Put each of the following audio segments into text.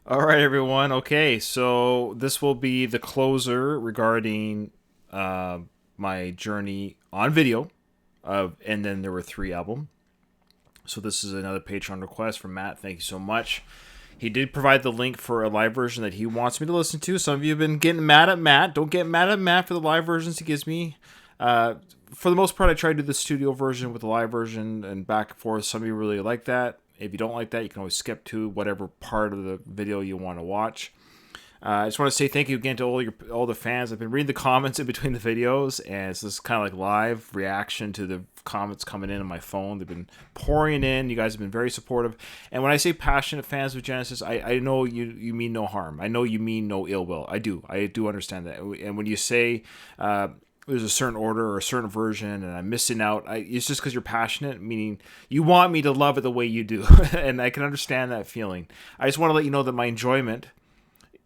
All right, everyone. Okay, so this will be the closer regarding uh, my journey on video of, and then there were three album. So this is another Patreon request from Matt. Thank you so much. He did provide the link for a live version that he wants me to listen to. Some of you have been getting mad at Matt. Don't get mad at Matt for the live versions he gives me. Uh, for the most part, I try to do the studio version with the live version and back and forth. Some of you really like that. If you don't like that, you can always skip to whatever part of the video you want to watch. I just want to say thank you again to all the fans. I've been reading the comments in between the videos, and it's this kind of like live reaction to the comments coming in on my phone. They've been pouring in. You guys have been very supportive. And when I say passionate fans of Genesis, I know you mean no harm. I know you mean no ill will. I do understand that. And when you say there's a certain order or a certain version and I'm missing out, it's just because you're passionate, meaning you want me to love it the way you do. And I can understand that feeling. I just want to let you know that my enjoyment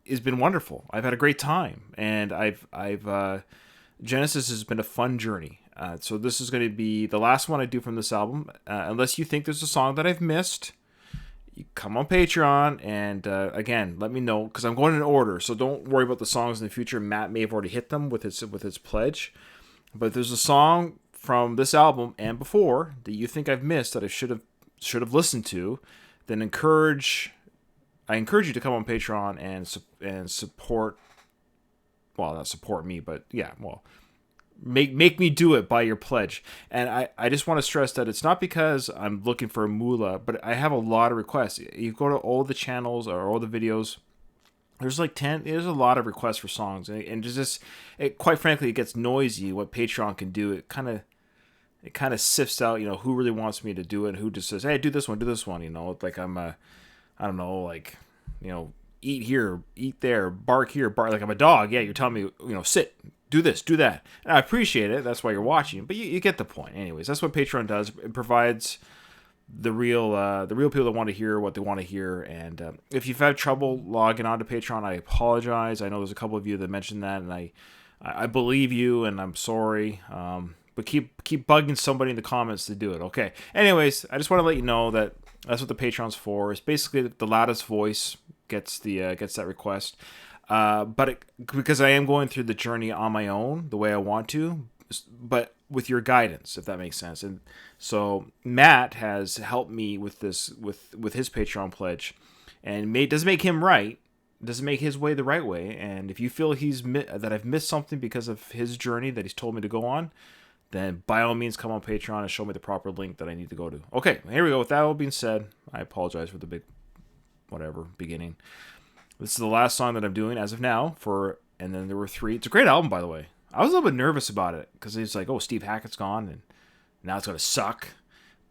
has been wonderful. I've had a great time, and I've Genesis has been a fun journey. So this is going to be the last one I do from this album, unless you think there's a song that I've missed. You come on Patreon, and again, let me know, because I'm going in order. So don't worry about the songs in the future. Matt may have already hit them with his pledge, but if there's a song from this album and before that you think I've missed that I should have listened to, then I encourage you to come on Patreon and support. Well, not support me, but yeah, well, make me do it by your pledge. And I just want to stress that it's not because I'm looking for a moolah, but I have a lot of requests. You go to all the channels or all the videos. There's like 10. There's a lot of requests for songs, and just quite frankly, it gets noisy. What Patreon can do, it kind of sifts out, who really wants me to do it, and who just says, "Hey, do this one, do this one." Like I'm a I don't know, like, eat here, eat there, bark here, bark. Like I'm a dog. Yeah, you're telling me, sit, do this, do that. And I appreciate it. That's why you're watching. But you get the point. Anyways, that's what Patreon does. It provides the real people that want to hear what they want to hear. And if you've had trouble logging on to Patreon, I apologize. I know there's a couple of you that mentioned that, and I believe you, and I'm sorry. But keep bugging somebody in the comments to do it. Okay. Anyways, I just want to let you know that that's what the Patreon's for. It's basically the loudest voice gets that request. Because I am going through the journey on my own, the way I want to, but with your guidance, if that makes sense. And so Matt has helped me with this, with his Patreon pledge, and doesn't make him right. Doesn't make his way the right way. And if you feel that I've missed something because of his journey that he's told me to go on, then by all means come on Patreon and show me the proper link that I need to go to. Okay, here we go. With that all being said, I apologize for the big beginning. This is the last song that I'm doing as of now and then there were three. It's a great album, by the way. I was a little bit nervous about it because it's like, oh, Steve Hackett's gone and now it's going to suck.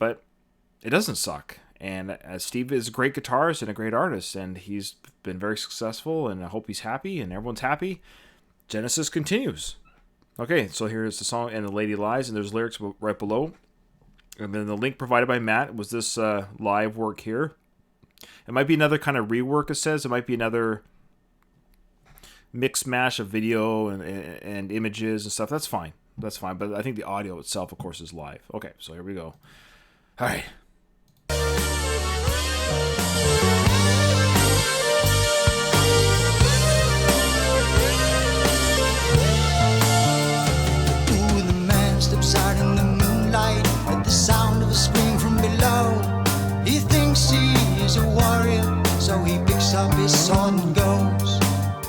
But it doesn't suck. And Steve is a great guitarist and a great artist, and he's been very successful, and I hope he's happy and everyone's happy. Genesis continues. Okay, so here's the song, And the Lady Lies, and there's lyrics right below. And then the link provided by Matt was this live work here. It might be another kind of rework, it says. It might be another mix mash of video and images and stuff. That's fine. But I think the audio itself, of course, is live. Okay, so here we go. All right. Out in the moonlight at the sound of a scream from below. He thinks he is a warrior, so he picks up his sword and goes.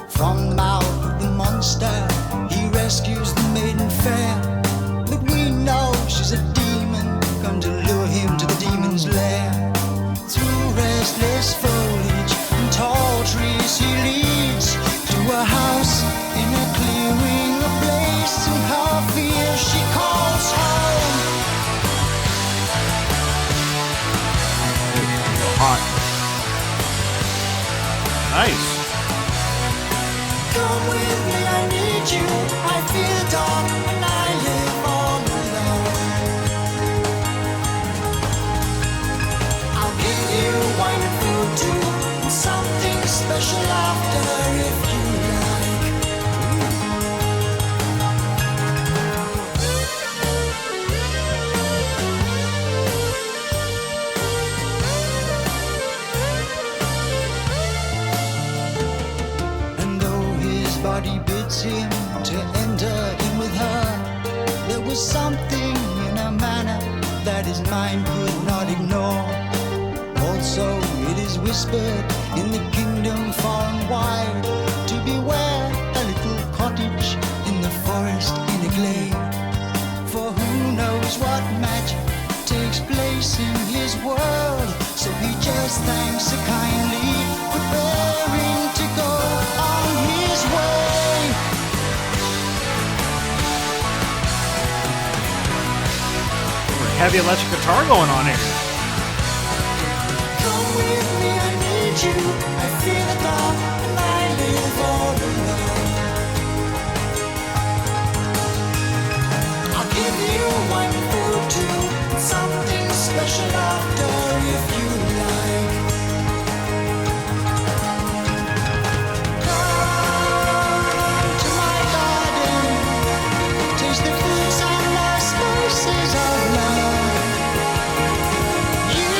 From the mouth of the monster, he rescues the maiden fair. But we know she's a demon, come to lure him to the demon's lair. Through restless foliage and tall trees, he leads to a house in a clearing, a place in her fear she calls home. Hot. Nice. Come with me, I need you. I feel dark and I live all alone. I'll give you wine and food too, and something special after if you like. but he bids him to enter in with her. There was something in her manner that his mind could not ignore. Also, it is whispered in the kingdom far and wide to beware a little cottage in the forest in a glade. For who knows what magic takes place in his world. So he just thanks her kindly, preparing to go on his way. Heavy electric guitar going on here. Come with me, I need you. I feel the dark and I live all alone. I'll give you one food too, something special after if you like. Come to my garden, taste the fruits and the spices of love. You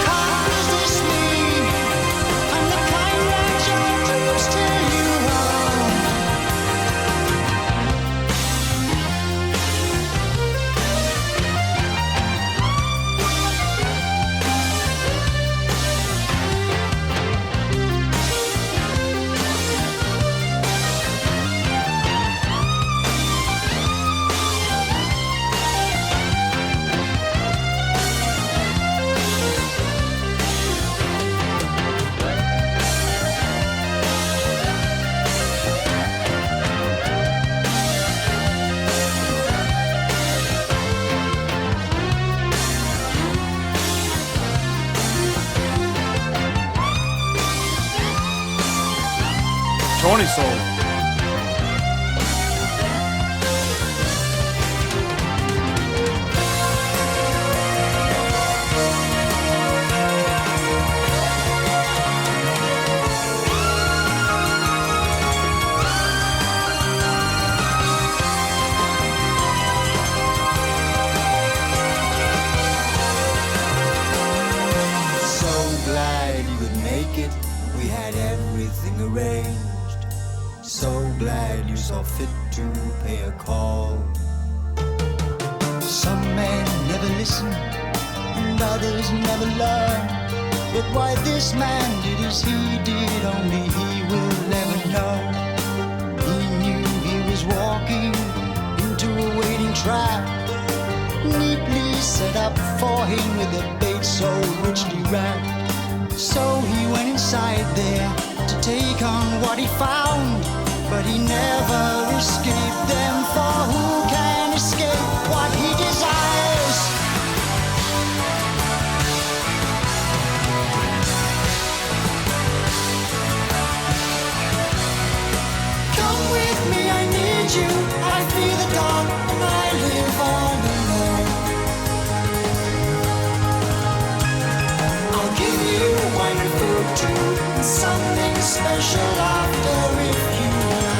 can't resist me. I'm the kind that your dreams tell you of. Tony sold. So glad you could make it. We had everything arranged. So glad you saw fit to pay a call. Some men never listen and others never learn. But why this man did as he did, only he will never know. He knew he was walking into a waiting trap, neatly set up for him with a bait so richly wrapped. So he went inside there to take on what he found, but he never escaped them, for who can escape what he desires? Come with me, I need you. I feel the dark and I live all alone. I'll give you wine and food too, and something special after if you like.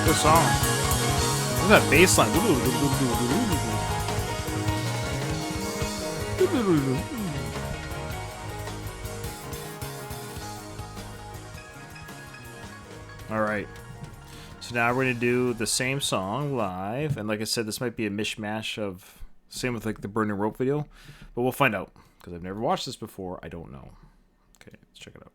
Good song. Look at that bass line. All right. So now we're going to do the same song live. And like I said, this might be a mishmash of, same with like the Burning Rope video. But we'll find out. Because I've never watched this before. I don't know. Okay, let's check it out.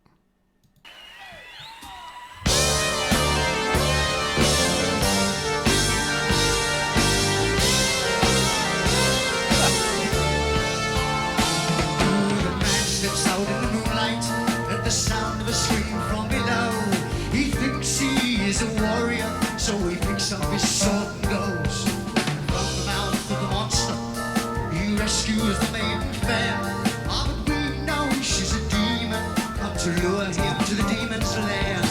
The sound of a scream from below. He thinks he is a warrior, his sword goes from the mouth of the monster. He rescues the maiden fair. Ah, but we know she's a demon, come to lure him to the demon's lair.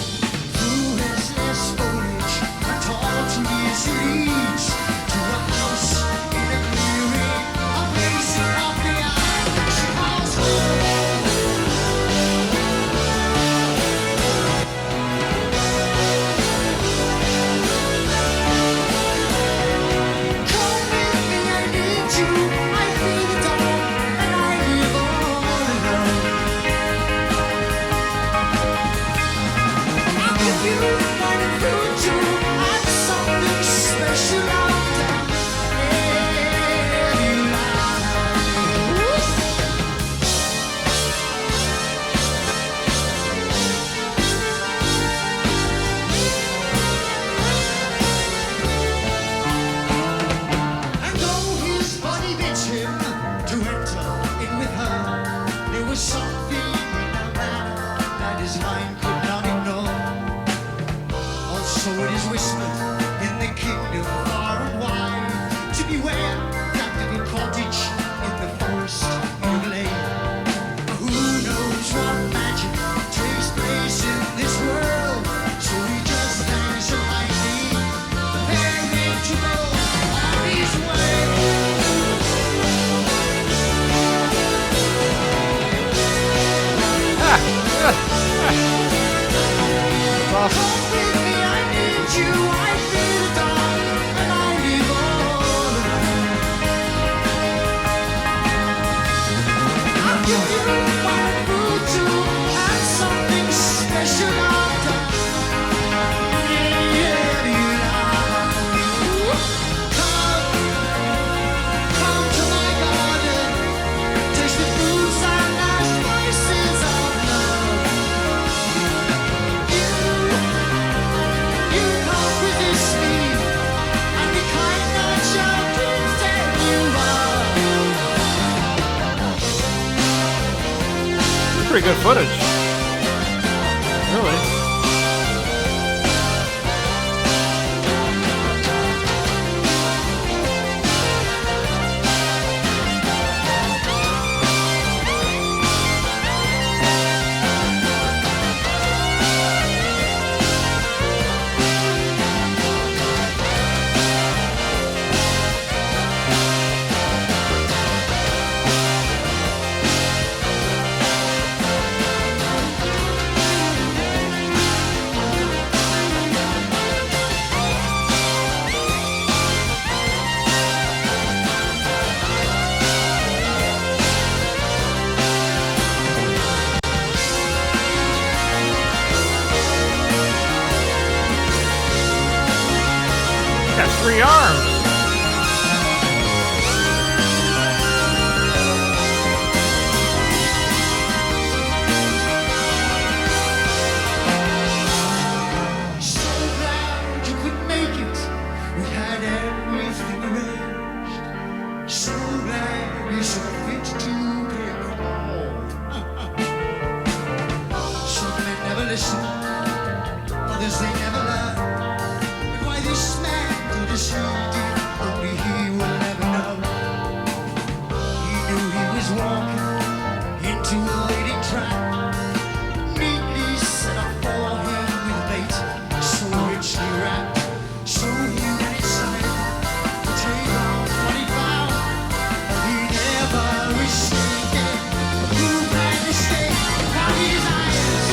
Through his less foliage and tall trees he leads to a house in a clearing, a place of the eye. She calls home. So it is whispered in the kingdom far and wide to beware that little cottage in the forest in the glade. Who knows what magic takes place in this world? So he just hangs behind me, preparing to go on his way. Awesome. You, I feel the dark, and I live all alone. I'll give you my food too, and something special I've done. Yeah, come to my garden, taste the fruits and spices of love. You can't resist me, and the kind that shall pretend you are. Pretty good footage. Really. Got 3 arms. So glad you could make it. We had everything arranged. So glad you saw fit to play a call. Some men never listen, others they never learn. But why this man did as he did, only he will never know. He knew he was walking into a waiting trap, neatly set up for him with bait, so richly wrapped. So he went inside to take off what he found. He never escaped it. Who planned to stay while his eyes?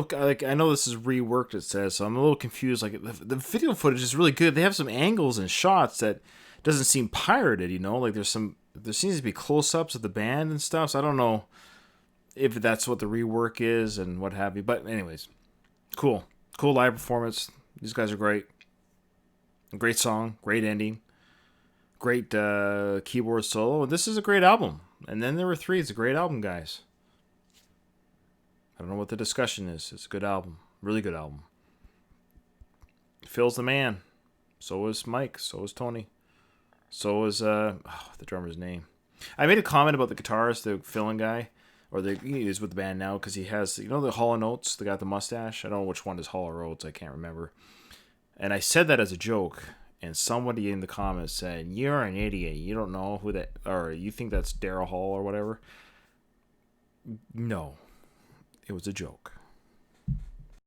little like I know this is reworked. It says so. I'm a little confused. Like the video footage is really good. They have some angles and shots that doesn't seem pirated. You know, like there seems to be close ups of the band and stuff. So I don't know if that's what the rework is and what have you. But anyways, cool live performance. These guys are great. Great song, great ending, great keyboard solo. And this is a great album. And then there were three. It's a great album, guys. I don't know what the discussion is. It's a good album. Really good album. Phil's the man. So is Mike. So is Tony. So is the drummer's name. I made a comment about the guitarist, the Philin guy, or he is with the band now because he has, the Hall & Oates, the guy with the mustache. I don't know which one is Hall or Oates. I can't remember. And I said that as a joke, and somebody in the comments said, "You're an idiot. You don't know who that, or you think that's Daryl Hall or whatever." No. It was a joke.